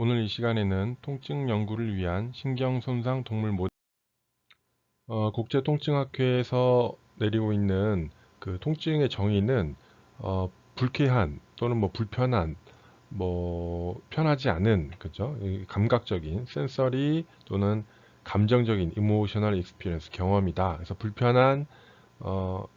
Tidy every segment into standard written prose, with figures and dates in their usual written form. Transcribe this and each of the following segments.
오늘 이 시간에는 통증 연구를 위한 신경손상 동물 모델, 국제통증학회에서 내리고 있는 그 통증의 정의는 불쾌한 또는 뭐 불편한, 뭐 편하지 않은, 그죠? 이 감각적인 센서리 또는 감정적인 emotional experience 경험이다. 그래서 불편한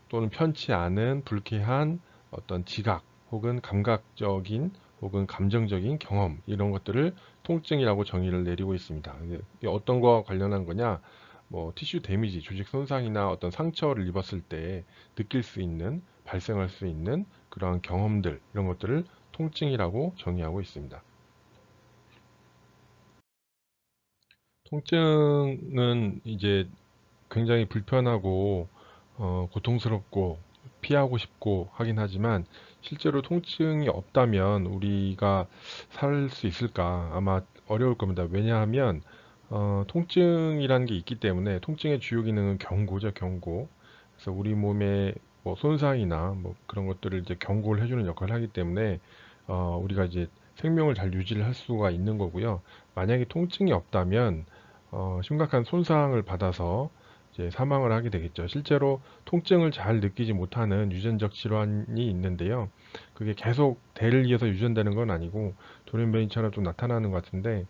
또는 편치 않은 불쾌한 어떤 지각 혹은 감각적인 혹은 감정적인 경험, 이런 것들을 통증이라고 정의를 내리고 있습니다. 이게 어떤 거와 관련한 거냐? 뭐 티슈 데미지, 조직 손상이나 어떤 상처를 입었을 때 느낄 수 있는, 발생할 수 있는 그러한 경험들, 이런 것들을 통증이라고 정의하고 있습니다. 통증은 이제 굉장히 불편하고 고통스럽고 피하고 싶고 하긴 하지만, 실제로 통증이 없다면 우리가 살 수 있을까? 아마 어려울 겁니다. 왜냐하면 통증이라는 게 있기 때문에. 통증의 주요 기능은 경고죠, 경고. 그래서 우리 몸의 뭐 손상이나 뭐 그런 것들을 이제 경고를 해주는 역할을 하기 때문에 우리가 이제 생명을 잘 유지를 할 수가 있는 거고요. 만약에 통증이 없다면 심각한 손상을 받아서 이제 사망을 하게 되겠죠. 실제로 통증을 잘 느끼지 못하는 유전적 질환이 있는데요. 그게 계속 대를 이어서 유전되는 건 아니고 돌연변이처럼 좀 나타나는 것 같은데,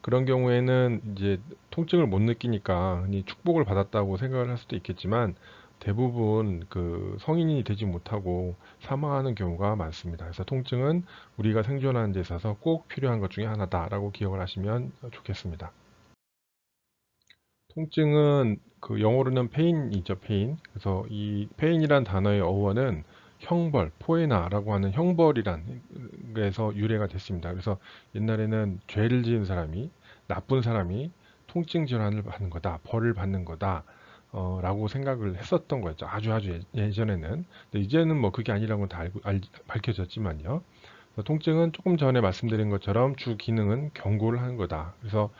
그런 경우에는 이제 통증을 못 느끼니까 흔히 축복을 받았다고 생각을 할 수도 있겠지만, 대부분 그 성인이 되지 못하고 사망하는 경우가 많습니다. 그래서 통증은 우리가 생존하는 데 있어서 꼭 필요한 것 중에 하나다라고 기억을 하시면 좋겠습니다. 통증은 그 영어로는 페인이죠, 페인. 그래서 이 페인이란 단어의 어원은 형벌, 포에나라고 하는 형벌이란 에서 유래가 됐습니다. 그래서 옛날에는 죄를 지은 사람이, 나쁜 사람이 통증 질환을 받는 거다, 벌을 받는 거다, 라고 생각을 했었던 거였죠. 아주 아주 예전에는. 근데 이제는 뭐 그게 아니라고 다 밝혀졌지만요. 그래서 통증은 조금 전에 말씀드린 것처럼 주 기능은 경고를 하는 거다. 그래서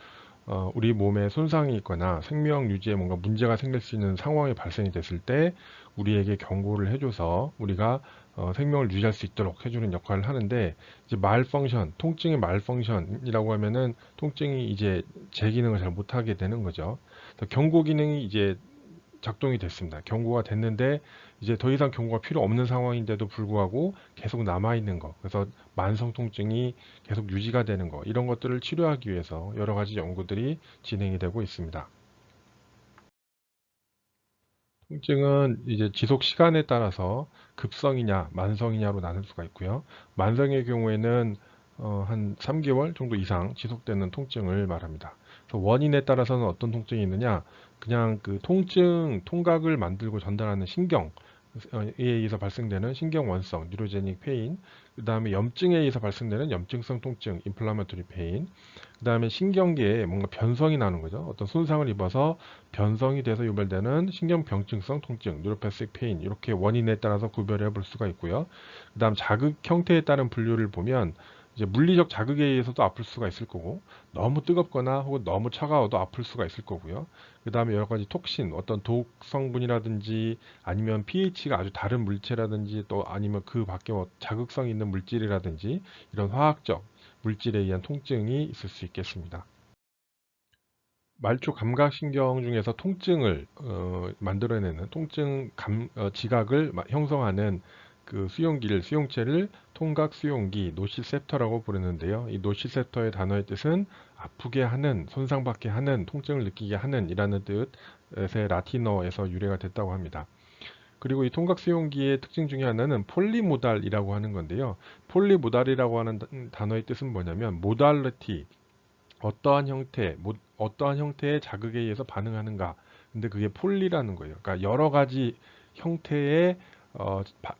우리 몸에 손상이 있거나 생명 유지에 뭔가 문제가 생길 수 있는 상황이 발생이 됐을 때 우리에게 경고를 해줘서 우리가 생명을 유지할 수 있도록 해주는 역할을 하는데, 이제 말펑션, 통증의 말펑션이라고 하면은 통증이 이제 제 기능을 잘 못하게 되는 거죠. 경고 기능이 이제 작동이 됐습니다. 경고가 됐는데 이제 더 이상 경고가 필요 없는 상황인데도 불구하고 계속 남아있는 거. 그래서 만성 통증이 계속 유지가 되는 거. 이런 것들을 치료하기 위해서 여러 가지 연구들이 진행이 되고 있습니다. 통증은 이제 지속 시간에 따라서 급성이냐, 만성이냐로 나눌 수가 있고요. 만성의 경우에는 한 3개월 정도 이상 지속되는 통증을 말합니다. 그래서 원인에 따라서는 어떤 통증이 있느냐, 그냥 그 통증, 통각을 만들고 전달하는 신경에 의해서 발생되는 신경원성, 뉴로제닉 페인, 그 다음에 염증에 의해서 발생되는 염증성 통증, 인플라마토리 페인, 그 다음에 신경계에 뭔가 변성이 나는 거죠. 어떤 손상을 입어서 변성이 돼서 유발되는 신경병증성 통증, 뉴로패시픽 페인, 이렇게 원인에 따라서 구별해 볼 수가 있고요. 그 다음 자극 형태에 따른 분류를 보면 이제 물리적 자극에 의해서도 아플 수가 있을 거고, 너무 뜨겁거나 혹은 너무 차가워도 아플 수가 있을 거고요. 그 다음에 여러 가지 톡신, 어떤 독 성분이라든지 아니면 pH가 아주 다른 물체라든지 또 아니면 그 밖에 뭐 자극성 있는 물질이라든지 이런 화학적 물질에 의한 통증이 있을 수 있겠습니다. 말초 감각신경 중에서 통증을 만들어내는 지각을 형성하는 그 수용체를 통각 수용기 노시셉터라고 부르는데요. 이 노시셉터의 단어의 뜻은 아프게 하는, 손상받게 하는, 통증을 느끼게 하는 이라는 뜻의 라틴어에서 유래가 됐다고 합니다. 그리고 이 통각 수용기의 특징 중에 하나는 폴리모달이라고 하는 건데요. 폴리모달이라고 하는 단어의 뜻은 뭐냐면 모달리티, 어떠한 형태의 자극에 의해서 반응하는가. 근데 그게 폴리라는 거예요. 그러니까 여러 가지 형태의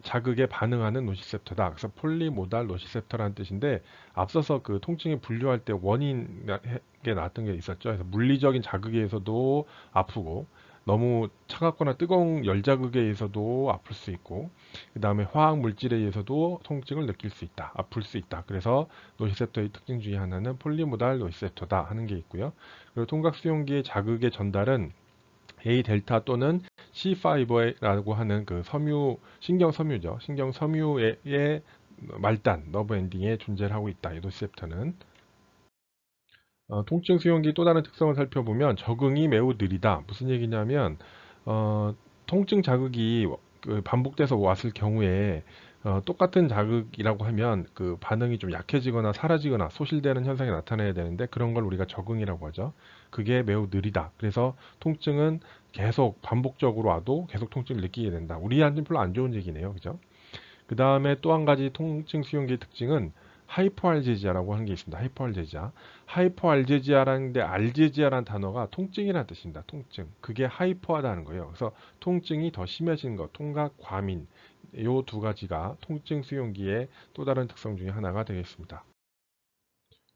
자극에 반응하는 노시셉터다. 그래서 폴리모달 노시셉터라는 뜻인데, 앞서서 그 통증이 분류할 때 원인에 나왔던 게 있었죠. 그래서 물리적인 자극에 의해서도 아프고, 너무 차갑거나 뜨거운 열 자극에 의해서도 아플 수 있고, 그 다음에 화학 물질에 의해서도 통증을 느낄 수 있다, 아플 수 있다. 그래서 노시셉터의 특징 중에 하나는 폴리모달 노시셉터다 하는 게 있고요. 그리고 통각 수용기의 자극의 전달은 A 델타 또는 C5라고 하는 그 신경 섬유죠. 신경 섬유의 말단, 너브 엔딩에 존재를 하고 있다. 이 노시셉터는. 통증 수용기 또 다른 특성을 살펴보면 적응이 매우 느리다. 무슨 얘기냐면 어, 통증 자극이 반복돼서 왔을 경우에 똑같은 자극이라고 하면 그 반응이 좀 약해지거나 사라지거나 소실되는 현상이 나타나야 되는데 그런 걸 우리가 적응이라고 하죠. 그게 매우 느리다. 그래서 통증은 계속 반복적으로 와도 계속 통증을 느끼게 된다. 우리한테는 별로 안 좋은 얘기네요. 그죠? 그 다음에 또 한 가지 통증 수용기의 특징은 하이퍼알제지아라고 하는 게 있습니다. 하이퍼알제지아. 하이퍼알제지아라는 데 알제지아라는 단어가 통증이라는 뜻입니다. 통증. 그게 하이퍼하다는 거예요. 그래서 통증이 더 심해진 것, 통각, 과민. 요 두 가지가 통증 수용기의 또 다른 특성 중에 하나가 되겠습니다.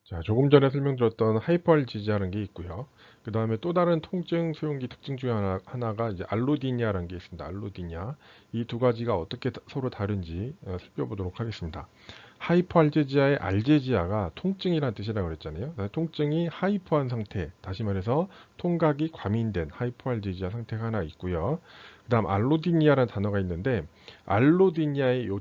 자, 조금 전에 설명드렸던 하이퍼알지지아라는 게 있고요. 그 다음에 또 다른 통증 수용기 특징 중에 하나가 이제 알로디니아라는 게 있습니다. 알로디니아. 이 두 가지가 어떻게 서로 다른지 살펴보도록 하겠습니다. 하이퍼알제지아의 알제지아가 통증이라는 뜻이라고 그랬잖아요. 통증이 하이퍼한 상태, 다시 말해서 통각이 과민된 하이퍼알제지아 상태가 하나 있고요. 그 다음 알로디니아라는 단어가 있는데 알로디니아의 요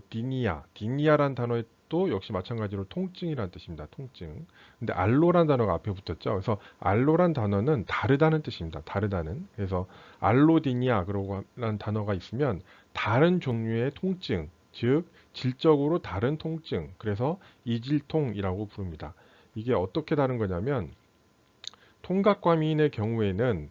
디니아라는 단어에 또 역시 마찬가지로 통증이라는 뜻입니다. 통증. 근데 알로란 단어가 앞에 붙었죠. 그래서 알로란 단어는 다르다는 뜻입니다. 다르다는. 그래서 알로디니아 그러고라는 단어가 있으면 다른 종류의 통증, 즉 질적으로 다른 통증. 그래서 이질통이라고 부릅니다. 이게 어떻게 다른 거냐면 통각과민의 경우에는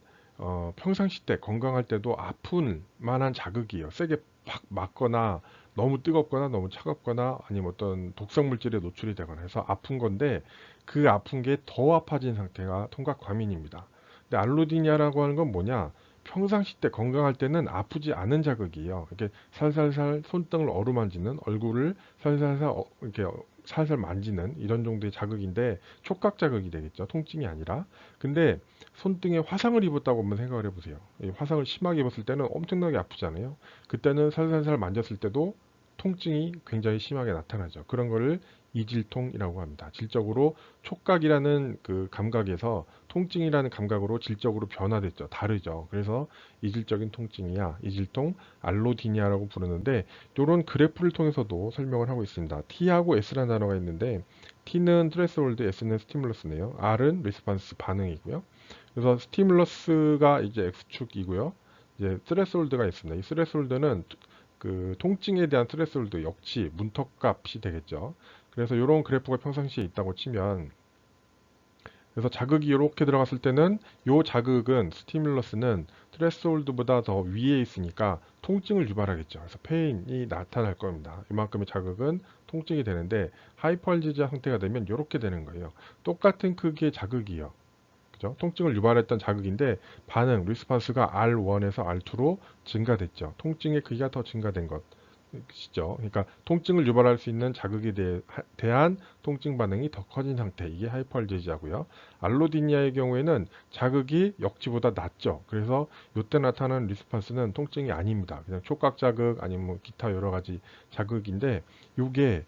평상시 때 건강할 때도 아픈 만한 자극이에요. 세게 팍 맞거나 너무 뜨겁거나 너무 차갑거나 아니면 어떤 독성 물질에 노출이 되거나 해서 아픈 건데 그 아픈 게 더 아파진 상태가 통각과민입니다. 근데 알로디니아라고 하는 건 뭐냐? 평상시 때 건강할 때는 아프지 않은 자극이에요. 이렇게 살살살 손등을 어루만지는 얼굴을 살살살 이렇게 살살 만지는 이런 정도의 자극인데 촉각 자극이 되겠죠. 통증이 아니라. 근데 손등에 화상을 입었다고 한번 생각을 해보세요. 이 화상을 심하게 입었을 때는 엄청나게 아프잖아요. 그때는 살살살 만졌을 때도 통증이 굉장히 심하게 나타나죠. 그런 거를 이질통이라고 합니다. 질적으로 촉각이라는 그 감각에서 통증이라는 감각으로 질적으로 변화됐죠. 다르죠. 그래서 이질적인 통증이야. 이질통, 알로디니아라고 부르는데 이런 그래프를 통해서도 설명을 하고 있습니다. T하고 S라는 단어가 있는데 T는 트레스홀드, S는 스티뮬러스네요. R은 리스판스 반응이고요. 그래서 스티뮬러스가 이제 X축이고요. 이제 스레스홀드가 있습니다. 이 스레스홀드는 그 통증에 대한 스레스홀드 역치 문턱값이 되겠죠. 그래서 이런 그래프가 평상시에 있다고 치면 그래서 자극이 이렇게 들어갔을 때는 이 자극은 스티뮬러스는 트레스홀드보다 더 위에 있으니까 통증을 유발하겠죠. 그래서 페인이 나타날 겁니다. 이만큼의 자극은 통증이 되는데 하이퍼알지지아 상태가 되면 이렇게 되는 거예요. 똑같은 크기의 자극이요. 그죠? 통증을 유발했던 자극인데 반응, 리스판스가 R1에서 R2로 증가됐죠. 통증의 크기가 더 증가된 것이죠. 그러니까 통증을 유발할 수 있는 자극에 대한 통증 반응이 더 커진 상태. 이게 하이퍼알제지아고요. 알로디니아의 경우에는 자극이 역치보다 낮죠. 그래서 이때 나타나는 리스판스는 통증이 아닙니다. 그냥 촉각 자극 아니면 뭐 기타 여러 가지 자극인데 이게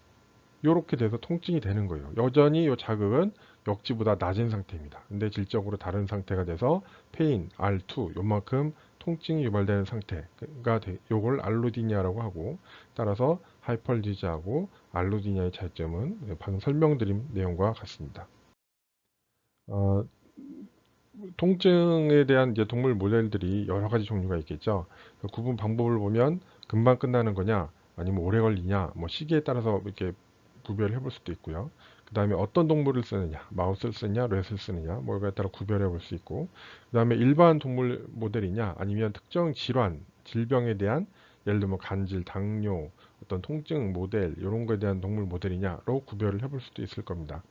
이렇게 돼서 통증이 되는 거예요. 여전히 이 자극은 역지보다 낮은 상태입니다. 근데 질적으로 다른 상태가 돼서 페인, R2 요만큼 통증이 유발되는 상태가 요걸 알로디니아라고 하고 따라서 하이펄지지하고 알로디니아의 차이점은 방금 설명드린 내용과 같습니다. 어, 통증에 대한 이제 동물 모델들이 여러 가지 종류가 있겠죠. 그 구분 방법을 보면 금방 끝나는 거냐, 아니면 오래 걸리냐, 뭐 시기에 따라서 이렇게 구별을 해볼 수도 있고요. 그 다음에 어떤 동물을 쓰느냐, 마우스를 쓰느냐, 렛을 쓰느냐, 뭐에 따라 구별해 볼 수 있고, 그 다음에 일반 동물 모델이냐, 아니면 특정 질환, 질병에 대한 예를 들면 간질, 당뇨, 어떤 통증 모델 이런 거에 대한 동물 모델이냐로 구별을 해볼 수도 있을 겁니다.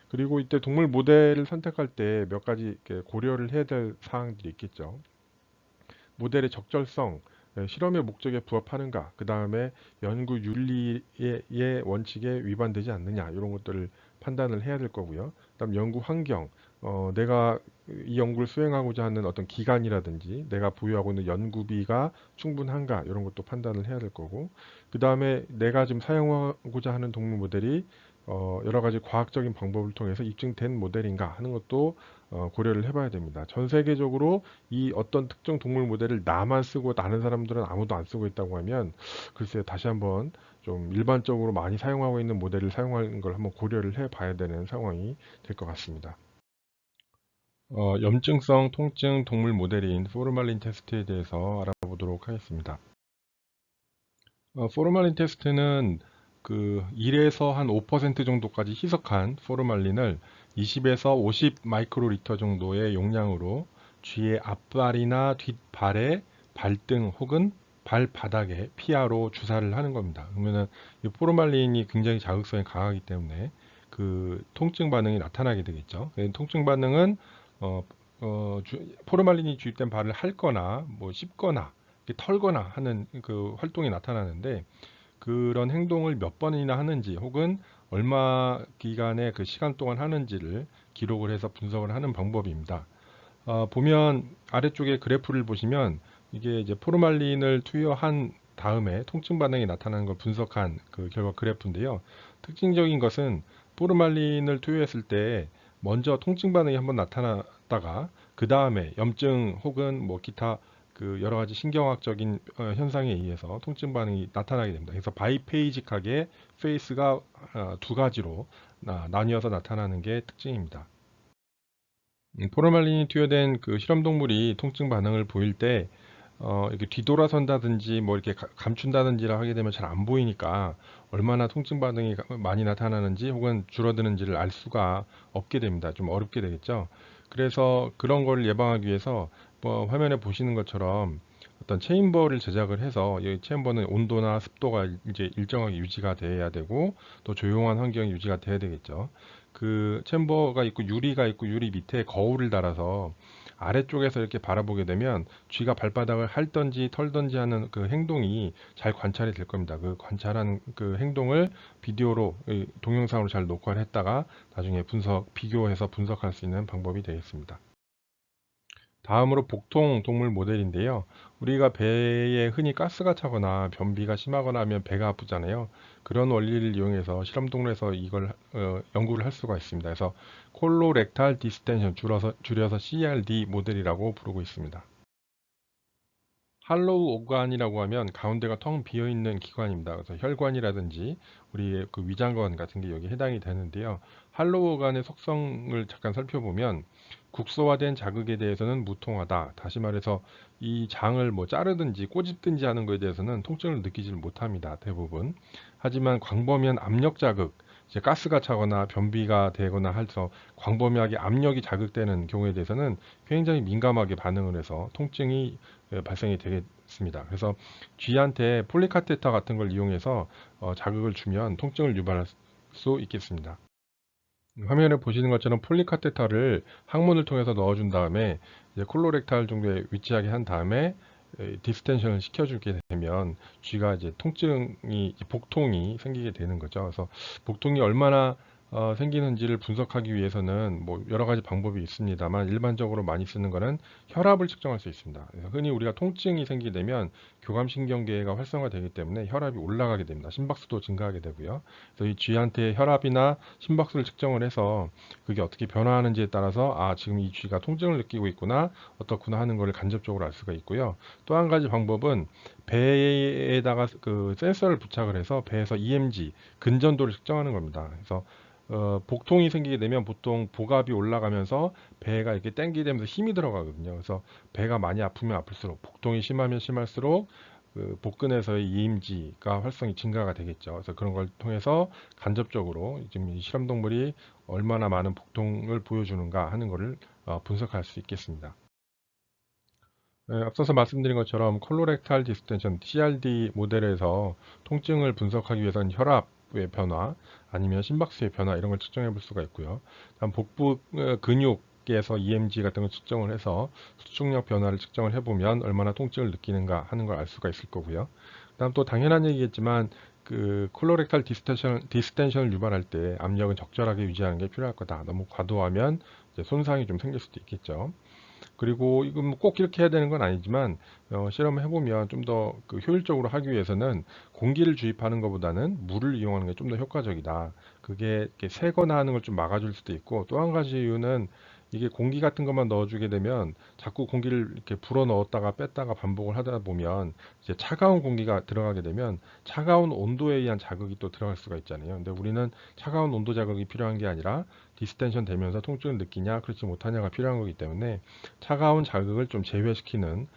그리고 이때 동물 모델을 선택할 때 몇 가지 이렇게 고려를 해야 될 사항들이 있겠죠. 모델의 적절성, 실험의 목적에 부합하는가, 그 다음에 연구 윤리의 원칙에 위반되지 않느냐 이런 것들을 판단을 해야 될 거고요. 그다음 연구 환경, 내가 이 연구를 수행하고자 하는 어떤 기간이라든지 내가 보유하고 있는 연구비가 충분한가 이런 것도 판단을 해야 될 거고, 그 다음에 내가 지금 사용하고자 하는 동물 모델이 여러 가지 과학적인 방법을 통해서 입증된 모델인가 하는 것도 고려를 해봐야 됩니다. 전 세계적으로 이 어떤 특정 동물 모델을 나만 쓰고 다른 사람들은 아무도 안 쓰고 있다고 하면 글쎄 다시 한번 좀 일반적으로 많이 사용하고 있는 모델을 사용하는 걸 한번 고려를 해봐야 되는 상황이 될 것 같습니다. 염증성 통증 동물 모델인 포르말린 테스트에 대해서 알아보도록 하겠습니다. 포르말린 테스트는 그 1에서 한 5% 정도까지 희석한 포르말린을 20에서 50 마이크로리터 정도의 용량으로 쥐의 앞발이나 뒷발에 발등 혹은 발바닥에 피하로 주사를 하는 겁니다. 그러면은 이 포르말린이 굉장히 자극성이 강하기 때문에 그 통증 반응이 나타나게 되겠죠. 통증 반응은 어, 포르말린이 주입된 발을 핥거나 뭐 씹거나 털거나 하는 그 활동이 나타나는데, 그런 행동을 몇 번이나 하는지 혹은 얼마 기간의 그 시간 동안 하는지를 기록을 해서 분석을 하는 방법입니다. 보면 아래쪽에 그래프를 보시면 이게 이제 포르말린을 투여한 다음에 통증 반응이 나타나는 걸 분석한 그 결과 그래프인데요. 특징적인 것은 포르말린을 투여했을 때 먼저 통증 반응이 한번 나타났다가 그 다음에 염증 혹은 뭐 기타 그 여러 가지 신경학적인 현상에 의해서 통증 반응이 나타나게 됩니다. 그래서 바이페이직하게 페이스가 두 가지로 나뉘어서 나타나는 게 특징입니다. 포르말린이 투여된 그 실험 동물이 통증 반응을 보일 때 이렇게 뒤돌아선다든지 뭐 이렇게 감춘다든지를 하게 되면 잘 안 보이니까 얼마나 통증 반응이 많이 나타나는지 혹은 줄어드는지를 알 수가 없게 됩니다. 좀 어렵게 되겠죠. 그래서 그런 걸 예방하기 위해서 뭐 화면에 보시는 것처럼 어떤 체인버를 제작을 해서 이 체인버는 온도나 습도가 이제 일정하게 유지가 돼야 되고 또 조용한 환경이 유지가 돼야 되겠죠. 그 챔버가 있고 유리가 있고 유리 밑에 거울을 달아서 아래쪽에서 이렇게 바라보게 되면 쥐가 발바닥을 핥던지 털던지 하는 그 행동이 잘 관찰이 될 겁니다. 그 관찰한 그 행동을 비디오로 동영상으로 잘 녹화를 했다가 나중에 비교해서 분석할 수 있는 방법이 되겠습니다. 다음으로 복통 동물 모델인데요. 우리가 배에 흔히 가스가 차거나 변비가 심하거나 하면 배가 아프잖아요. 그런 원리를 이용해서 실험 동물에서 이걸 연구를 할 수가 있습니다. 그래서 콜로렉탈 디스텐션, 줄여서 CRD 모델이라고 부르고 있습니다. 할로우 오관이라고 하면 가운데가 텅 비어 있는 기관입니다. 그래서 혈관이라든지 우리의 그 위장관 같은 게 여기 해당이 되는데요. 할로우 오관의 속성을 잠깐 살펴보면 국소화된 자극에 대해서는 무통하다. 다시 말해서 이 장을 뭐 자르든지 꼬집든지 하는 것에 대해서는 통증을 느끼지 못합니다. 대부분. 하지만 광범위한 압력 자극, 이제 가스가 차거나 변비가 되거나 해서 광범위하게 압력이 자극되는 경우에 대해서는 굉장히 민감하게 반응을 해서 통증이 발생이 되겠습니다. 그래서 쥐한테 폴리카테터 같은 걸 이용해서 자극을 주면 통증을 유발할 수 있겠습니다. 화면에 보시는 것처럼 폴리카테터를 항문을 통해서 넣어준 다음에 이제 콜로렉탈 정도에 위치하게 한 다음에 디스텐션을 시켜주게 되면 쥐가 이제 복통이 생기게 되는 거죠. 그래서 복통이 얼마나 생기는지를 분석하기 위해서는 뭐 여러 가지 방법이 있습니다만 일반적으로 많이 쓰는 거는 혈압을 측정할 수 있습니다. 그래서 흔히 우리가 통증이 생기게 되면 교감신경계가 활성화되기 때문에 혈압이 올라가게 됩니다. 심박수도 증가하게 되고요. 그래서 이 쥐한테 혈압이나 심박수를 측정을 해서 그게 어떻게 변화하는지에 따라서 아 지금 이 쥐가 통증을 느끼고 있구나 어떻구나 하는 것을 간접적으로 알 수가 있고요. 또 한 가지 방법은 배에다가 그 센서를 부착을 해서 배에서 EMG 근전도를 측정하는 겁니다. 그래서 복통이 생기게 되면 보통 복압이 올라가면서 배가 이렇게 땡기되면서 힘이 들어가거든요. 그래서 배가 많이 아프면 아플수록 복통이 심하면 심할수록 그 복근에서의 EMG가 활성이 증가가 되겠죠. 그래서 그런 걸 통해서 간접적으로 지금 이 실험 동물이 얼마나 많은 복통을 보여주는가 하는 것을 분석할 수 있겠습니다. 앞서서 말씀드린 것처럼 콜로렉탈 디스텐션 CRD 모델에서 통증을 분석하기 위해서는 혈압의 변화 아니면 심박수의 변화 이런 걸 측정해 볼 수가 있고요. 다음 복부 근육에서 EMG 같은 걸 측정을 해서 수축력 변화를 측정을 해보면 얼마나 통증을 느끼는가 하는 걸 알 수가 있을 거고요. 다음 또 당연한 얘기겠지만 그 콜로렉탈 디스텐션을 유발할 때 압력은 적절하게 유지하는 게 필요할 거다. 너무 과도하면 이제 손상이 좀 생길 수도 있겠죠. 그리고 이건 뭐꼭 이렇게 해야 되는 건 아니지만 실험을 해보면 좀 더 그 효율적으로 하기 위해서는 공기를 주입하는 것보다는 물을 이용하는 게 좀 더 효과적이다. 그게 이렇게 새거나 하는 걸 좀 막아줄 수도 있고 또 한 가지 이유는 이게 공기 같은 것만 넣어주게 되면 자꾸 공기를 이렇게 불어 넣었다가 뺐다가 반복을 하다 보면 이제 차가운 공기가 들어가게 되면 차가운 온도에 의한 자극이 또 들어갈 수가 있잖아요. 근데 우리는 차가운 온도 자극이 필요한 게 아니라 디스텐션 되면서 통증을 느끼냐 그렇지 못하냐가 필요한 거기 때문에 차가운 자극을 좀 제외시키는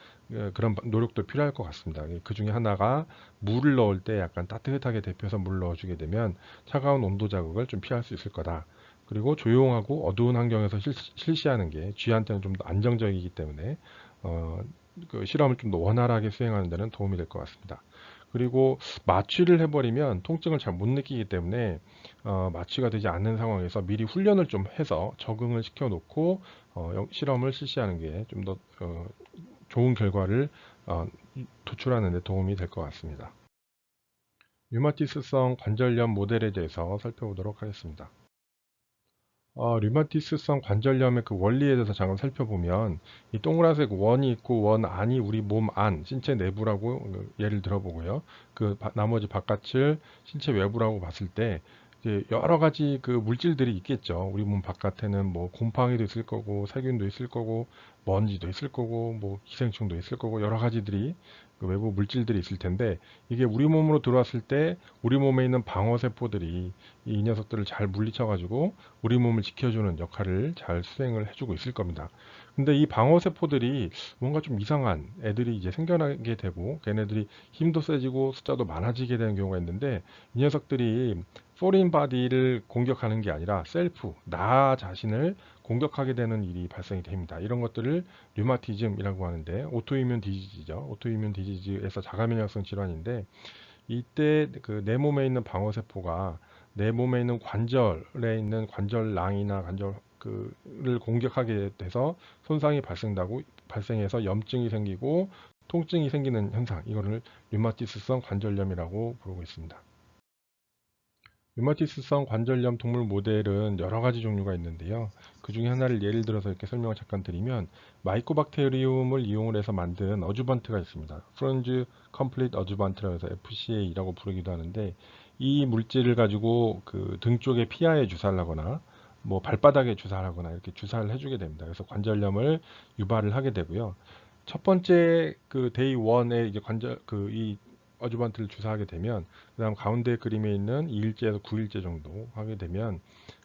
그런 노력도 필요할 것 같습니다. 그 중에 하나가 물을 넣을 때 약간 따뜻하게 데펴서 물을 넣어주게 되면 차가운 온도 자극을 좀 피할 수 있을 거다. 그리고 조용하고 어두운 환경에서 실시하는 게 쥐한테는 좀 더 안정적이기 때문에 어, 그 실험을 좀 더 원활하게 수행하는 데는 도움이 될 것 같습니다. 그리고 마취를 해버리면 통증을 잘 못 느끼기 때문에 마취가 되지 않는 상황에서 미리 훈련을 좀 해서 적응을 시켜놓고 실험을 실시하는 게 좀 더 좋은 결과를 어, 도출하는 데 도움이 될 것 같습니다. 류마티스성 관절염 모델에 대해서 살펴보도록 하겠습니다. 류마티스성 관절염의 그 원리에 대해서 잠깐 살펴보면 이 동그라색 원이 있고 원 안이 우리 몸 안, 신체 내부라고 예를 들어보고요. 그 나머지 바깥을 신체 외부라고 봤을 때 이제 여러 가지 그 물질들이 있겠죠. 우리 몸 바깥에는 뭐 곰팡이도 있을 거고 세균도 있을 거고 먼지도 있을 거고 뭐 기생충도 있을 거고 여러 가지들이 그 외부 물질들이 있을 텐데 이게 우리 몸으로 들어왔을 때 우리 몸에 있는 방어세포들이 이 녀석들을 잘 물리쳐가지고 우리 몸을 지켜주는 역할을 잘 수행을 해주고 있을 겁니다. 근데 이 방어세포들이 뭔가 좀 이상한 애들이 이제 생겨나게 되고 걔네들이 힘도 세지고 숫자도 많아지게 되는 경우가 있는데 이 녀석들이 포린 바디를 공격하는 게 아니라 셀프, 나 자신을 공격하게 되는 일이 발생이 됩니다. 이런 것들을 류마티즘이라고 하는데 오토이뮨 디지즈죠. 오토이뮨 디지즈에서 자가면역성 질환인데 이때 그 내 몸에 있는 방어세포가 내 몸에 있는 관절에 있는 관절낭이나 관절 그를 공격하게 돼서 손상이 발생해서 염증이 생기고 통증이 생기는 현상 이거를 류마티스성 관절염이라고 부르고 있습니다. 류마티스성 관절염 동물 모델은 여러 가지 종류가 있는데요. 그 중에 하나를 예를 들어서 이렇게 설명을 잠깐 드리면 마이코박테리움을 이용을 해서 만든 어주번트가 있습니다. 프론즈 컴플리트 어주번트라고 해서 FCA라고 부르기도 하는데 이 물질을 가지고 그 등 쪽에 피하에 주사를 하거나 뭐 발바닥에 주사를 하거나 이렇게 주사를 해주게 됩니다. 그래서 관절염을 유발을 하게 되고요. 첫 번째 그 데이 1에 이제 관절 그 이 어주번트를 주사하게 되면 그다음 가운데 그림에 있는 2일째에서 9일째 정도 하게 되면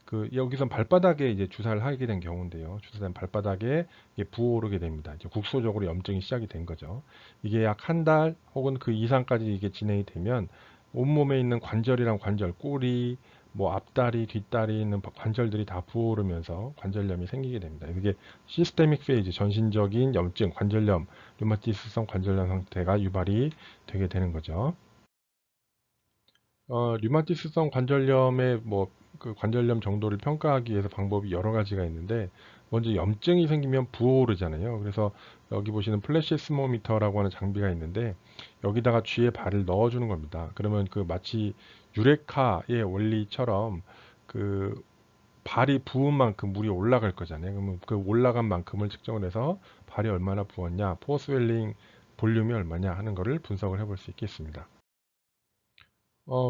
그 여기선 발바닥에 이제 주사를 하게 된 경우인데요. 주사된 발바닥에 이게 부어오르게 됩니다. 이제 국소적으로 염증이 시작이 된 거죠. 이게 약 한 달 혹은 그 이상까지 이게 진행이 되면 온몸에 있는 관절이랑 관절, 꼬리, 뭐 앞다리, 뒷다리 있는 관절들이 다 부어오르면서 관절염이 생기게 됩니다. 이게 시스테믹 페이지, 전신적인 염증, 관절염, 류마티스성 관절염 상태가 유발이 되게 되는 거죠. 류마티스성 관절염의 뭐 그 관절염 정도를 평가하기 위해서 방법이 여러 가지가 있는데 먼저 염증이 생기면 부어오르잖아요. 그래서 여기 보시는 플래시 스모미터라고 하는 장비가 있는데 여기다가 쥐의 발을 넣어주는 겁니다. 그러면 그 마치 유레카의 원리처럼 그 발이 부은 만큼 물이 올라갈 거잖아요. 그러면 그 올라간 만큼을 측정을 해서 발이 얼마나 부었냐, 포스웰링 볼륨이 얼마냐 하는 거를 분석을 해볼 수 있겠습니다.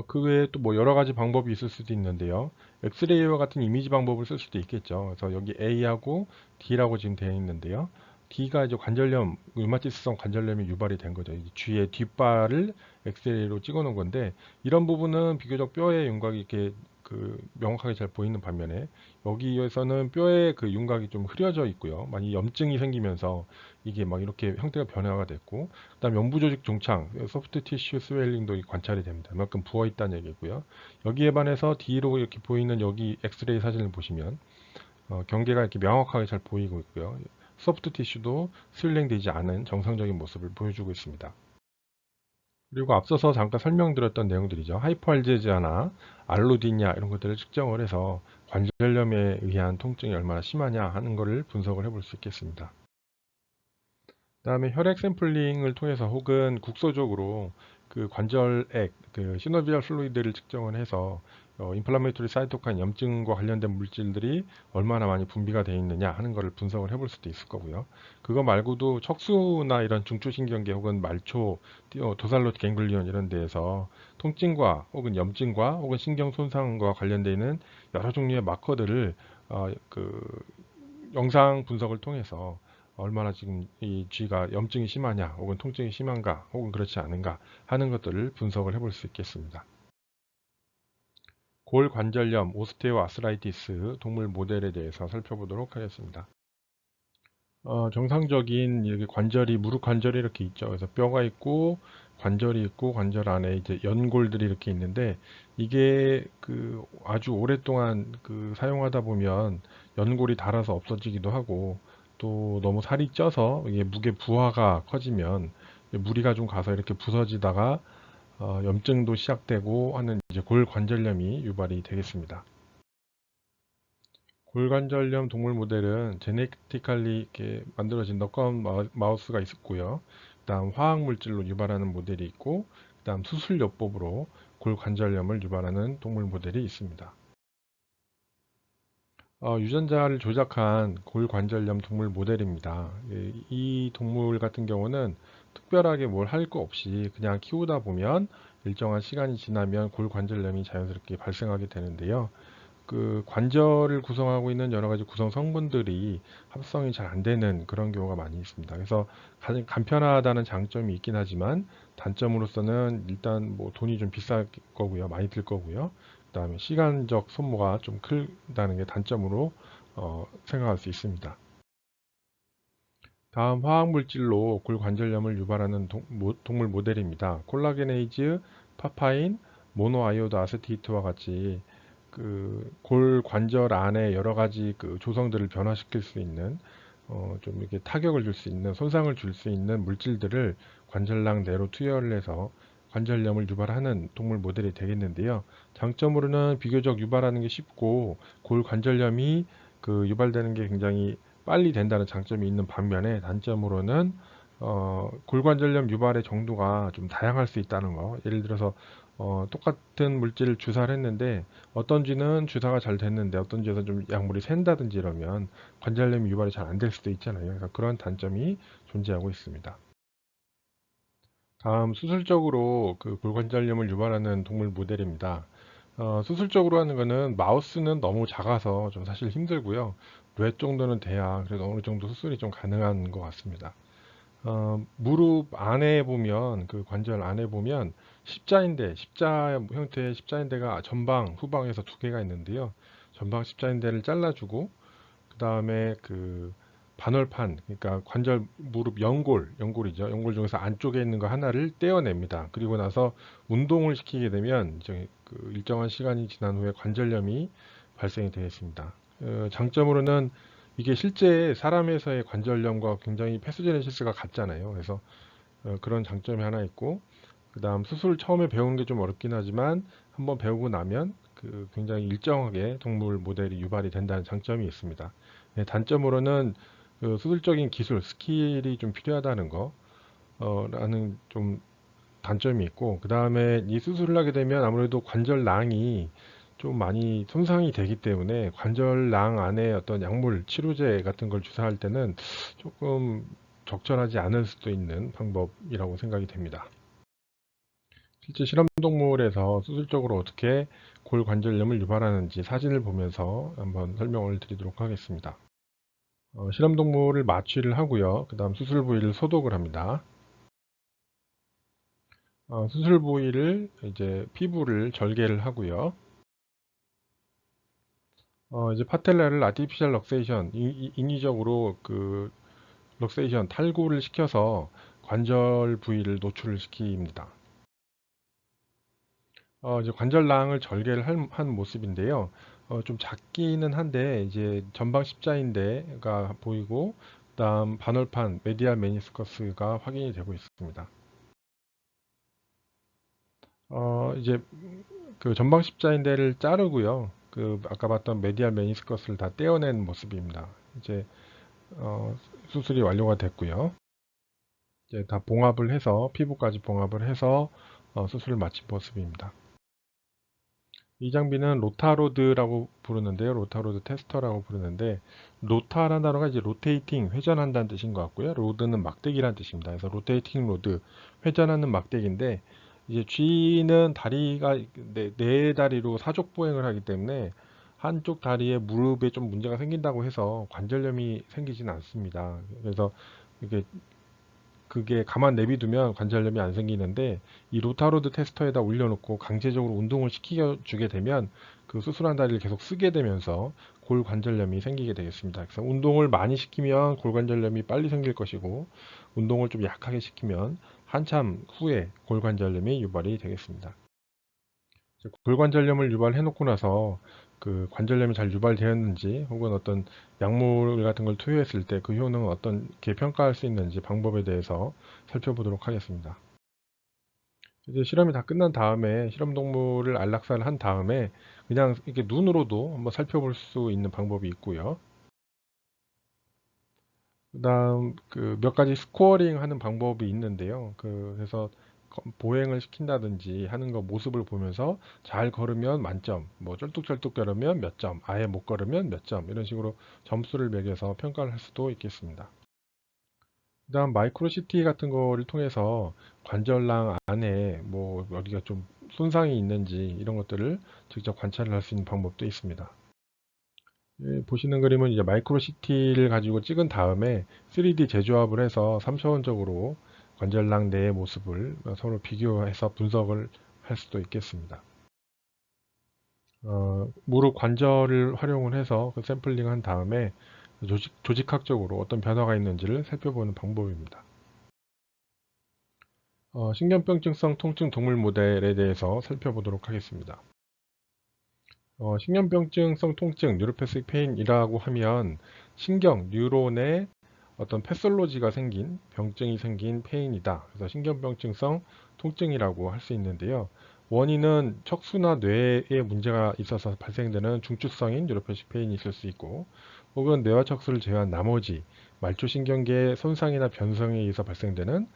그 외에 또 뭐 여러 가지 방법이 있을 수도 있는데요. 엑스레이와 같은 이미지 방법을 쓸 수도 있겠죠. 그래서 여기 A하고 D라고 지금 되어 있는데요. D가 이제 관절염, 류마티스성 관절염이 유발이 된 거죠. 이 쥐의 뒷발을 엑스레이로 찍어 놓은 건데 이런 부분은 비교적 뼈의 윤곽이 이렇게 그 명확하게 잘 보이는 반면에 여기에서는 뼈의 그 윤곽이 좀 흐려져 있고요. 많이 염증이 생기면서 이게 막 이렇게 형태가 변화가 됐고 그다음 영부조직 종창, 소프트 티슈 스웰링도 관찰이 됩니다. 그만큼 부어 있다는 얘기고요. 여기에 반해서 뒤로 이렇게 보이는 여기 엑스레이 사진을 보시면 경계가 이렇게 명확하게 잘 보이고 있고요. 소프트 티슈도 스웰링되지 않은 정상적인 모습을 보여주고 있습니다. 그리고 앞서서 잠깐 설명드렸던 내용들이죠. 하이퍼알제지아나 알로디냐 이런 것들을 측정을 해서 관절염에 의한 통증이 얼마나 심하냐 하는 것을 분석을 해볼 수 있겠습니다. 그다음에 혈액 샘플링을 통해서 혹은 국소적으로 그 관절액, 그 시노비얼 플루이드를 측정을 해서 인플라메이토리 사이토카인 염증과 관련된 물질들이 얼마나 많이 분비가 되어 있느냐 하는 것을 분석을 해볼 수도 있을 거고요. 그거 말고도 척수나 이런 중추신경계 혹은 말초, 도살로 갱글리온 이런 데에서 통증과 혹은 염증과 혹은 신경 손상과 관련되어 있는 여러 종류의 마커들을 그 영상 분석을 통해서 얼마나 지금 이 쥐가 염증이 심하냐, 혹은 통증이 심한가, 혹은 그렇지 않은가 하는 것들을 분석을 해볼 수 있겠습니다. 골관절염, 오스테오아스라이티스 동물 모델에 대해서 살펴보도록 하겠습니다. 정상적인 이렇게 관절이 무릎 관절이 이렇게 있죠. 그래서 뼈가 있고 관절이 있고 관절 안에 이제 연골들이 이렇게 있는데 이게 그 아주 오랫동안 그 사용하다 보면 연골이 닳아서 없어지기도 하고 또 너무 살이 쪄서 이게 무게 부하가 커지면 무리가 좀 가서 이렇게 부서지다가 염증도 시작되고 하는 이제 골관절염이 유발이 되겠습니다. 골관절염 동물 모델은 제네티컬리 이렇게 만들어진 너카운 마우스가 있었고요. 그다음 화학 물질로 유발하는 모델이 있고, 그다음 수술요법으로 골관절염을 유발하는 동물 모델이 있습니다. 유전자를 조작한 골관절염 동물 모델입니다. 이 동물 같은 경우는 특별하게 뭘 할 거 없이 그냥 키우다 보면 일정한 시간이 지나면 골관절염이 자연스럽게 발생하게 되는데요. 그 관절을 구성하고 있는 여러 가지 구성 성분들이 합성이 잘 안 되는 그런 경우가 많이 있습니다. 그래서 가장 간편하다는 장점이 있긴 하지만 단점으로서는 일단 뭐 돈이 좀 비쌀 거고요. 많이 들 거고요. 그다음에 시간적 소모가 좀 크다는 게 단점으로 생각할 수 있습니다. 다음 화학물질로 골관절염을 유발하는 동물 모델입니다. 콜라게네이즈, 파파인, 모노아이오드 아세테이트와 같이 그 골관절 안에 여러 가지 그 조성들을 변화시킬 수 있는 좀 이렇게 타격을 줄 수 있는 손상을 줄 수 있는 물질들을 관절낭 내로 투여를 해서 관절염을 유발하는 동물 모델이 되겠는데요. 장점으로는 비교적 유발하는 게 쉽고 골관절염이 그 유발되는 게 굉장히 빨리 된다는 장점이 있는 반면에 단점으로는 골관절염 유발의 정도가 좀 다양할 수 있다는 거. 예를 들어서 똑같은 물질을 주사를 했는데 어떤 쥐는 주사가 잘 됐는데 어떤 쥐에서 좀 약물이 샌다든지 이러면 관절염 유발이 잘 안 될 수도 있잖아요. 그래서 그런 단점이 존재하고 있습니다. 다음 수술적으로 그 골관절염을 유발하는 동물 모델입니다. 수술적으로 하는 거는 마우스는 너무 작아서 좀 사실 힘들고요. 뇌 정도는 돼야 그래도 어느 정도 수술이 좀 가능한 것 같습니다. 무릎 안에 보면 그 관절 안에 보면 십자 형태의 십자인대가 전방, 후방에서 두 개가 있는데요. 전방 십자인대를 잘라주고 그 다음에 그 반월판, 그러니까 관절 무릎 연골이죠. 연골 중에서 안쪽에 있는 거 하나를 떼어냅니다. 그리고 나서 운동을 시키게 되면 이제 그 일정한 시간이 지난 후에 관절염이 발생이 되겠습니다. 장점으로는 이게 실제 사람에서의 관절염과 굉장히 패스제네시스가 같잖아요. 그래서 그런 장점이 하나 있고, 그 다음 수술 처음에 배우는 게 좀 어렵긴 하지만 한번 배우고 나면 그 굉장히 일정하게 동물 모델이 유발이 된다는 장점이 있습니다. 단점으로는 그 수술적인 기술, 스킬이 좀 필요하다는 거, 라는 좀 단점이 있고, 그 다음에 이 수술을 하게 되면 아무래도 관절낭이 좀 많이 손상이 되기 때문에 관절낭 안에 어떤 약물, 치료제 같은 걸 주사할 때는 조금 적절하지 않을 수도 있는 방법이라고 생각이 됩니다. 실제 실험 동물에서 수술적으로 어떻게 골관절염을 유발하는지 사진을 보면서 한번 설명을 드리도록 하겠습니다. 실험 동물을 마취를 하고요. 그 다음 수술 부위를 소독을 합니다. 수술 부위를 이제 피부를 절개를 하고요. 이제 파텔라를 아티피셜 럭세이션, 인위적으로 그 럭세이션, 탈구를 시켜서 관절 부위를 노출을 시킵니다. 이제 관절낭을 절개를 한 모습인데요. 좀 작기는 한데 이제 전방 십자인대가 보이고 그다음 반월판 메디al 메니스커스가 확인이 되고 있습니다. 이제 그 전방 십자인대를 자르고요. 그 아까 봤던 메디al 메니스커스를 다 떼어낸 모습입니다. 이제 수술이 완료가 됐고요. 이제 다 봉합을 해서 피부까지 봉합을 해서 수술을 마친 모습입니다. 이 장비는 로타로드라고 부르는데요. 로타로드 테스터라고 부르는데 로타라는 단어가 이제 로테이팅, 회전한다는 뜻인 것 같고요. 로드는 막대기란 뜻입니다. 그래서 로테이팅 로드, 회전하는 막대기인데 이제 G는 다리가 네 다리로 사족 보행을 하기 때문에 한쪽 다리에 무릎에 좀 문제가 생긴다고 해서 관절염이 생기진 않습니다. 그래서 이게 그게 가만 내비두면 관절염이 안 생기는데 이 로타로드 테스터에다 올려놓고 강제적으로 운동을 시켜주게 되면 그 수술한 다리를 계속 쓰게 되면서 골관절염이 생기게 되겠습니다. 그래서 운동을 많이 시키면 골관절염이 빨리 생길 것이고 운동을 좀 약하게 시키면 한참 후에 골관절염이 유발이 되겠습니다. 골관절염을 유발해 놓고 나서 그 관절염이 잘 유발되었는지 혹은 어떤 약물 같은 걸 투여했을 때 그 효능을 어떻게 평가할 수 있는지 방법에 대해서 살펴보도록 하겠습니다. 이제 실험이 다 끝난 다음에 실험 동물을 안락사를 한 다음에 그냥 이렇게 눈으로도 한번 살펴볼 수 있는 방법이 있고요. 그다음 그 몇 가지 스코어링 하는 방법이 있는데요. 그래서 보행을 시킨다든지 하는 거 모습을 보면서 잘 걸으면 만점, 뭐 쩔뚝쩔뚝 걸으면 몇 점, 아예 못 걸으면 몇 점, 이런 식으로 점수를 매겨서 평가를 할 수도 있겠습니다. 그다음 마이크로CT 같은 거를 통해서 관절낭 안에 뭐 여기가 좀 손상이 있는지 이런 것들을 직접 관찰을 할 수 있는 방법도 있습니다. 예, 보시는 그림은 이제 마이크로 CT를 가지고 찍은 다음에 3D 재조합을 해서 3차원적으로 관절낭 내의 모습을 서로 비교해서 분석을 할 수도 있겠습니다. 무릎 관절을 활용을 해서 그 샘플링 한 다음에 조직학적으로 어떤 변화가 있는지를 살펴보는 방법입니다. 신경병증성 통증 동물 모델에 대해서 살펴보도록 하겠습니다. 신경병증성 통증, 뉴로패시픽 페인이라고 하면 신경, 뉴론의 어떤 패솔로지가 생긴 병증이 생긴 페인이다. 그래서 신경병증성 통증이라고 할 수 있는데요. 원인은 척수나 뇌에 문제가 있어서 발생되는 중추성인 뉴로패시픽 페인이 있을 수 있고, 혹은 뇌와 척수를 제외한 나머지 말초신경계의 손상이나 변성에 의해서 발생되는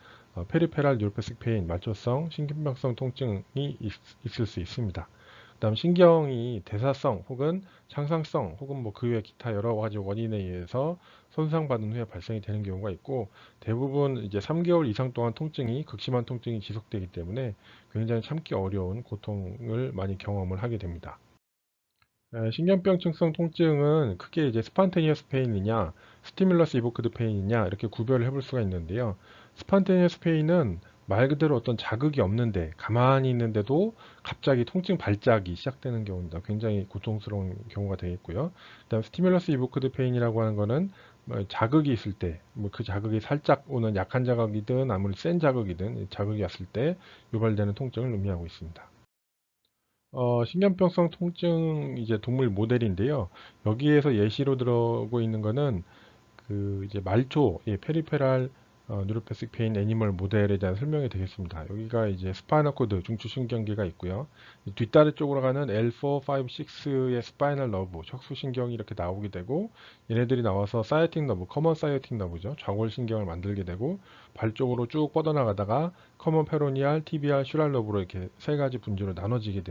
페리페랄 뉴로패시픽 페인, 말초성 신경병성 통증이 있을 수 있습니다. 그다음 신경이 대사성 혹은 창상성 혹은 뭐 그 외 기타 여러 가지 원인에 의해서 손상받은 후에 발생이 되는 경우가 있고, 대부분 이제 3개월 이상 동안 통증이 극심한 통증이 지속되기 때문에 굉장히 참기 어려운 고통을 많이 경험을 하게 됩니다. 신경병증성 통증은 크게 이제 스판테니어스 페인이냐 스티뮬러스 이보크드 페인이냐 이렇게 구별을 해볼 수가 있는데요. 스판테니어스 페인은 말 그대로 어떤 자극이 없는데 가만히 있는데도 갑자기 통증 발작이 시작되는 경우입니다. 굉장히 고통스러운 경우가 되겠고요. 그다음 스티뮬러스 이보크드 페인이라고 하는 거는 뭐 자극이 있을 때, 뭐 그 자극이 살짝 오는 약한 자극이든 아무리 센 자극이든 자극이 왔을 때 유발되는 통증을 의미하고 있습니다. 신경병성 통증 이제 동물 모델인데요. 여기에서 예시로 들어오고 있는 거는 그 이제 말초, 예, 페리페랄 뉴로패시픽 페인 애니멀 모델에 대한 설명이 되겠습니다. 여기가 이제 스파이널 코드 중추신경계가 있고요. 뒷다리 쪽으로 가는 L4, 5, 6의 스파이널 너브, 척수신경이 이렇게 나오게 되고, 얘네들이 나와서 사이어틱 너브, 커먼 사이어틱 너브죠. 좌골신경을 만들게 되고, 발 쪽으로 쭉 뻗어나가다가 커먼 페로니알, 티비알, 슈랄 너브로 이렇게 세 가지 분주로 나눠지게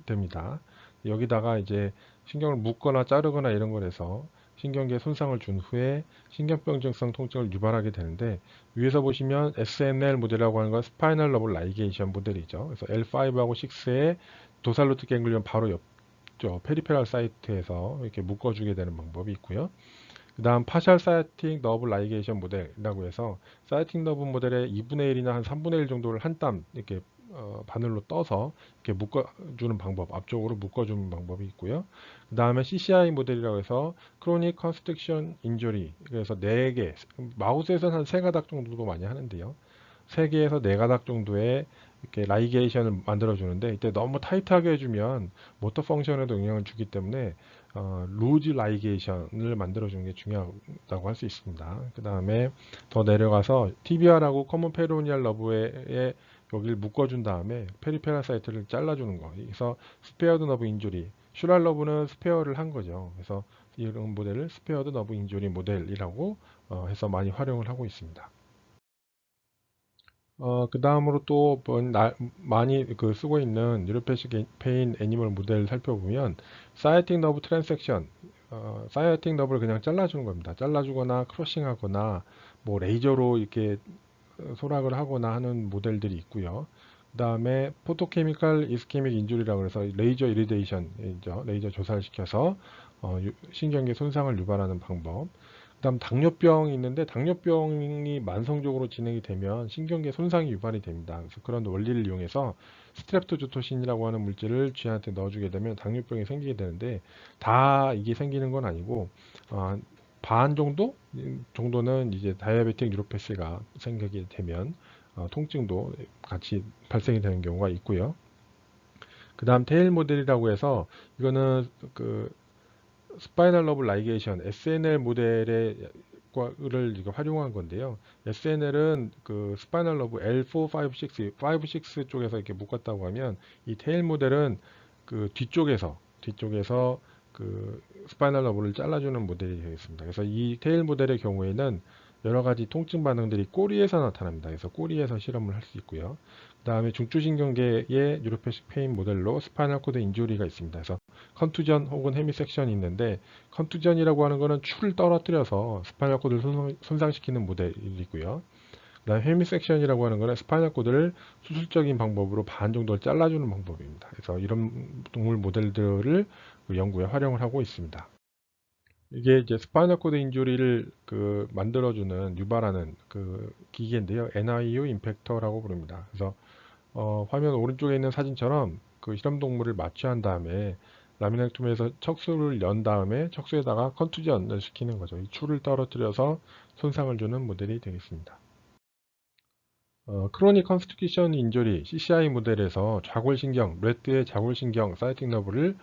됩니다. 여기다가 이제 신경을 묶거나 자르거나 이런 걸 해서 신경계에 손상을 준 후에 신경병증성 통증을 유발하게 되는데, 위에서 보시면 SNL 모델이라고 하는 건 스파이널 러브 라이게이션 모델이죠. 그래서 L5하고 6의 도살로트 갱글리온 바로 옆 페리페랄 사이트에서 이렇게 묶어주게 되는 방법이 있고요. 그 다음 파샬 사이팅 너브 라이게이션 모델이라고 해서 사이팅 너브 모델의 2분의 1이나 한 3분의 1 정도를 한 땀 이렇게 바늘로 떠서 이렇게 묶어주는 방법, 앞쪽으로 묶어주는 방법이 있고요. 그 다음에 CCI 모델이라고 해서 크로닉 컨스트럭션 인조리, 그래서 4개, 마우스에서는 한 3가닥 정도도 많이 하는데요. 3개에서 4가닥 정도의 이렇게 라이게이션을 만들어 주는데, 이때 너무 타이트하게 해주면 모터 펑션에도 영향을 주기 때문에 루즈 라이게이션을 만들어 주는 게 중요하다고 할 수 있습니다. 그 다음에 더 내려가서 TBR하고 커먼 페로니알 러브에 여기를 묶어준 다음에 페리페라 사이트를 잘라주는 거. 그래서 스페어드 너브 인주리, 슈랄 러브는 스페어를 한 거죠. 그래서 이런 모델을 스페어드 너브 인주리 모델이라고 해서 많이 활용을 하고 있습니다. 그 다음으로 또 많이 쓰고 있는 뉴로패식 페인 애니멀 모델을 살펴보면 사이어틱 너브 트랜섹션, 사이어틱 너브를 그냥 잘라주는 겁니다. 잘라주거나 크러싱하거나 뭐 레이저로 이렇게 소락을 하거나 하는 모델들이 있고요. 그다음에 포토케미칼 이스케믹 인주리라고 해서 레이저 이리데이션이죠. 레이저 조사를 시켜서 신경계 손상을 유발하는 방법. 그다음 당뇨병이 있는데 당뇨병이 만성적으로 진행이 되면 신경계 손상이 유발이 됩니다. 그래서 그런 원리를 이용해서 스트랩토조토신이라고 하는 물질을 쥐한테 넣어주게 되면 당뇨병이 생기게 되는데 다 이게 생기는 건 아니고 반 정도는 이제 다이아베틱 뉴로패시가 생기게 되면 통증도 같이 발생이 되는 경우가 있고요. 그 다음 테일 모델이라고 해서 이거는 그 스파이널 러브 라이게이션 SNL 모델의 를 이거 활용한 건데요. SNL은 그 스파이널 러브 L4, 5, 6, 6 쪽에서 이렇게 묶었다고 하면 이 테일 모델은 그 뒤쪽에서 그 스파이널 러브를 잘라주는 모델이 되겠습니다. 그래서 이 테일 모델의 경우에는 여러 가지 통증 반응들이 꼬리에서 나타납니다. 그래서 꼬리에서 실험을 할 수 있고요. 그 다음에 중추신경계의 뉴로패식 페인 모델로 스파이널 코드 인주리가 있습니다. 그래서 컨투전 혹은 헤미섹션이 있는데 컨투전이라고 하는 것은 추를 떨어뜨려서 스파이널 코드를 손상시키는 모델이고요. 그다음 헤미섹션이라고 하는 것은 스파이널 코드를 수술적인 방법으로 반 정도를 잘라주는 방법입니다. 그래서 이런 동물 모델들을 연구에 활용을 하고 있습니다. 이게 이제 스파이널 코드 인주리를 그 만들어주는 유발하는 그 기계인데요. NIU 임팩터라고 부릅니다. 그래서 화면 오른쪽에 있는 사진처럼 그 실험 동물을 마취한 다음에 라미넥토미에서 척수를 연 다음에 척수에다가 컨투전을 시키는 거죠. 이 추를 떨어뜨려서 손상을 주는 모델이 되겠습니다. 크로닉 컨스티튜션 인조리 CCI 모델에서 좌골신경, 레트의 좌골신경 사이팅 너브를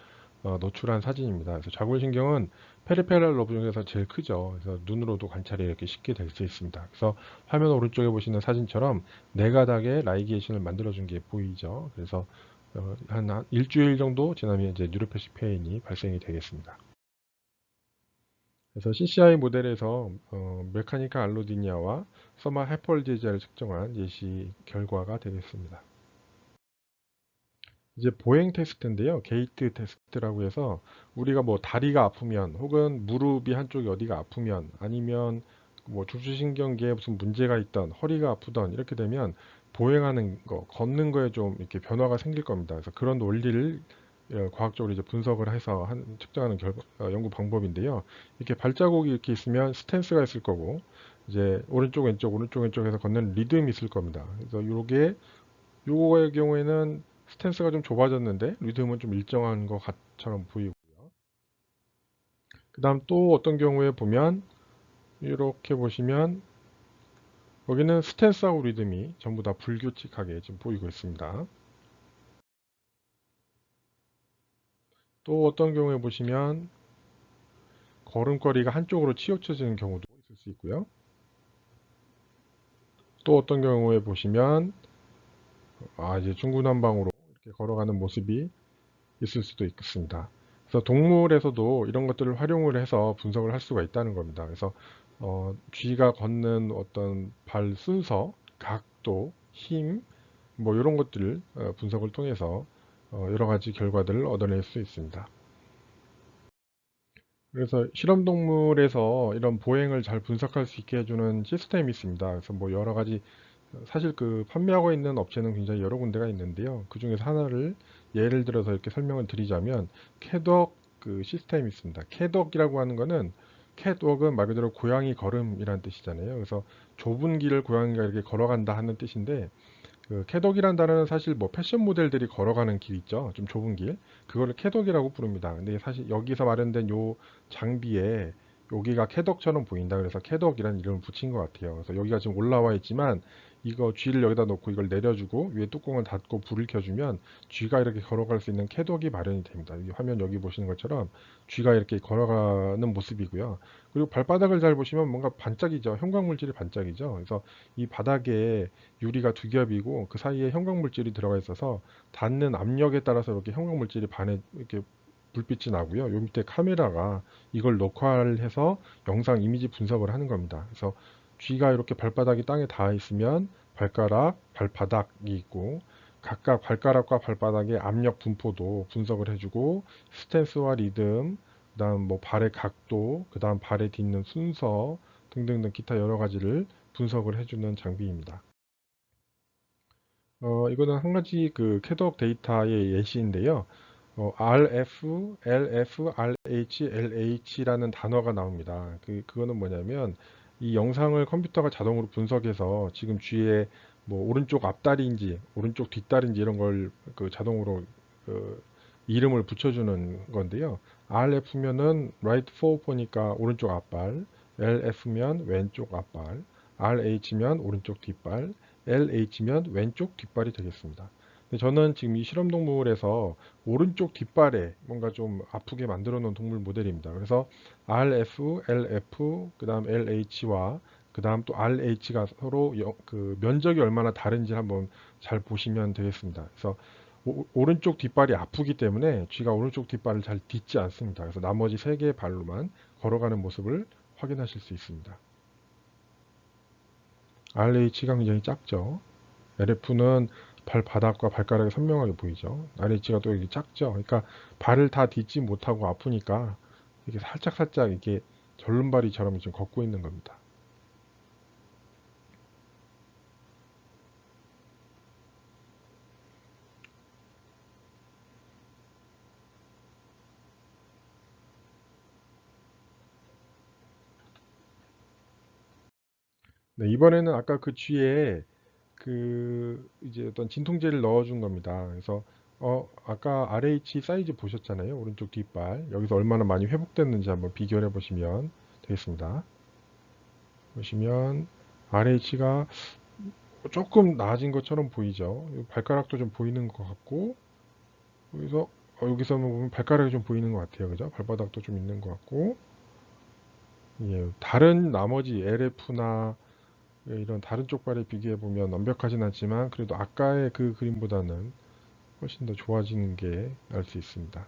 노출한 사진입니다. 그래서 좌골신경은 페리페럴 러브 중에서 제일 크죠. 그래서 눈으로도 관찰이 이렇게 쉽게 될 수 있습니다. 그래서 화면 오른쪽에 보시는 사진처럼 네 가닥의 라이게이션을 만들어준 게 보이죠. 그래서 한 일주일 정도 지나면 이제 뉴로패식 페인이 발생이 되겠습니다. 그래서 CCI 모델에서 메카니카 알로디니아와 서마 헤펄디제를 측정한 예시 결과가 되겠습니다. 이제 보행 테스트인데요. 게이트 테스트라고 해서 우리가 뭐 다리가 아프면 혹은 무릎이 한쪽이 어디가 아프면 아니면 뭐 중추신경계에 무슨 문제가 있던 허리가 아프던 이렇게 되면 보행하는 거, 걷는 거에 좀 이렇게 변화가 생길 겁니다. 그래서 그런 원리를 과학적으로 이제 분석을 해서 측정하는 연구 방법인데요. 이렇게 발자국이 이렇게 있으면 스탠스가 있을 거고 이제 오른쪽 왼쪽에서 걷는 리듬이 있을 겁니다. 그래서 요거의 경우에는 스탠스가 좀 좁아졌는데 리듬은 좀 일정한 것처럼 보이고요. 그 다음 또 어떤 경우에 보면 이렇게 보시면 여기는 스탠스하고 리듬이 전부 다 불규칙하게 지금 보이고 있습니다. 또 어떤 경우에 보시면 걸음걸이가 한쪽으로 치우쳐지는 경우도 있을 수 있고요. 또 어떤 경우에 보시면 이제 중구난방으로 이렇게 걸어가는 모습이 있을 수도 있습니다. 그래서 동물에서도 이런 것들을 활용을 해서 분석을 할 수가 있다는 겁니다. 그래서 쥐가 걷는 어떤 발 순서, 각도, 힘, 뭐 이런 것들을 분석을 통해서 여러 가지 결과들을 얻어낼 수 있습니다. 그래서 실험 동물에서 이런 보행을 잘 분석할 수 있게 해주는 시스템이 있습니다. 그래서 뭐 여러 가지 사실 그 판매하고 있는 업체는 굉장히 여러 군데가 있는데요. 그 중에서 하나를 예를 들어서 이렇게 설명을 드리자면 캐덕 그 시스템이 있습니다. 캐덕이라고 하는 거는 캣웍은 말 그대로 고양이 걸음이라는 뜻이잖아요. 그래서 좁은 길을 고양이가 이렇게 걸어간다 하는 뜻인데 그 캐덕이란 단어는 사실 뭐 패션 모델들이 걸어가는 길 있죠. 좀 좁은 길. 그거를 캐덕이라고 부릅니다. 근데 사실 여기서 마련된 요 장비에 여기가 캐덕처럼 보인다. 그래서 캐덕이라는 이름을 붙인 것 같아요. 그래서 여기가 지금 올라와 있지만 이거 쥐를 여기다 놓고 이걸 내려주고 위에 뚜껑을 닫고 불을 켜주면 쥐가 이렇게 걸어갈 수 있는 캐덕이 마련이 됩니다. 이 화면 여기 보시는 것처럼 쥐가 이렇게 걸어가는 모습이고요. 그리고 발바닥을 잘 보시면 뭔가 반짝이죠. 형광물질이 반짝이죠. 그래서 이 바닥에 유리가 두 겹이고 그 사이에 형광물질이 들어가 있어서 닿는 압력에 따라서 이렇게 형광물질이 반에 이렇게 불빛이 나고요. 요 밑에 카메라가 이걸 녹화를 해서 영상 이미지 분석을 하는 겁니다. 그래서 쥐가 이렇게 발바닥이 땅에 닿아 있으면 발가락, 발바닥이 있고 각각 발가락과 발바닥의 압력 분포도 분석을 해주고 스탠스와 리듬, 그다음 뭐 발의 각도, 그다음 발에 딛는 순서 등등등 기타 여러 가지를 분석을 해주는 장비입니다. 이거는 한 가지 그 캐덕 데이터의 예시인데요. RF, LF, RH, LH라는 단어가 나옵니다. 그거는 뭐냐면 이 영상을 컴퓨터가 자동으로 분석해서 지금 쥐의 뭐 오른쪽 앞다리인지 오른쪽 뒷다리인지 이런 걸 그 자동으로 그 이름을 붙여주는 건데요. RF면은 right forefoot니까 오른쪽 앞발, LF면 왼쪽 앞발, RH면 오른쪽 뒷발, LH면 왼쪽 뒷발이 되겠습니다. 근데 저는 지금 이 실험 동물에서 오른쪽 뒷발에 뭔가 좀 아프게 만들어 놓은 동물 모델입니다. 그래서 RF, LF, 그 다음 LH와 그 다음 또 RH가 서로 그 면적이 얼마나 다른지 한번 잘 보시면 되겠습니다. 그래서 오른쪽 뒷발이 아프기 때문에 쥐가 오른쪽 뒷발을 잘 딛지 않습니다. 그래서 나머지 세 개의 발로만 걸어가는 모습을 확인하실 수 있습니다. RH가 굉장히 작죠. LF는 발바닥과 발가락이 선명하게 보이죠. RH가 또 이게 작죠. 그러니까 발을 다 딛지 못하고 아프니까 이렇게 살짝 이렇게 절름발이처럼 좀 걷고 있는 겁니다. 네, 이번에는 아까 그 쥐에 그 이제 어떤 진통제를 넣어준 겁니다. 그래서 아까 RH 사이즈 보셨잖아요. 오른쪽 뒷발 여기서 얼마나 많이 회복됐는지 한번 비교를 해보시면 되겠습니다. 보시면 RH가 조금 나아진 것처럼 보이죠. 발가락도 좀 보이는 것 같고 여기서 보면 발가락이 좀 보이는 것 같아요. 그죠? 발바닥도 좀 있는 것 같고 예, 다른 나머지 LF나 이런 다른 쪽발에 비교해 보면 완벽하진 않지만 그래도 아까의 그 그림보다는 훨씬 더 좋아지는 게 알 수 있습니다.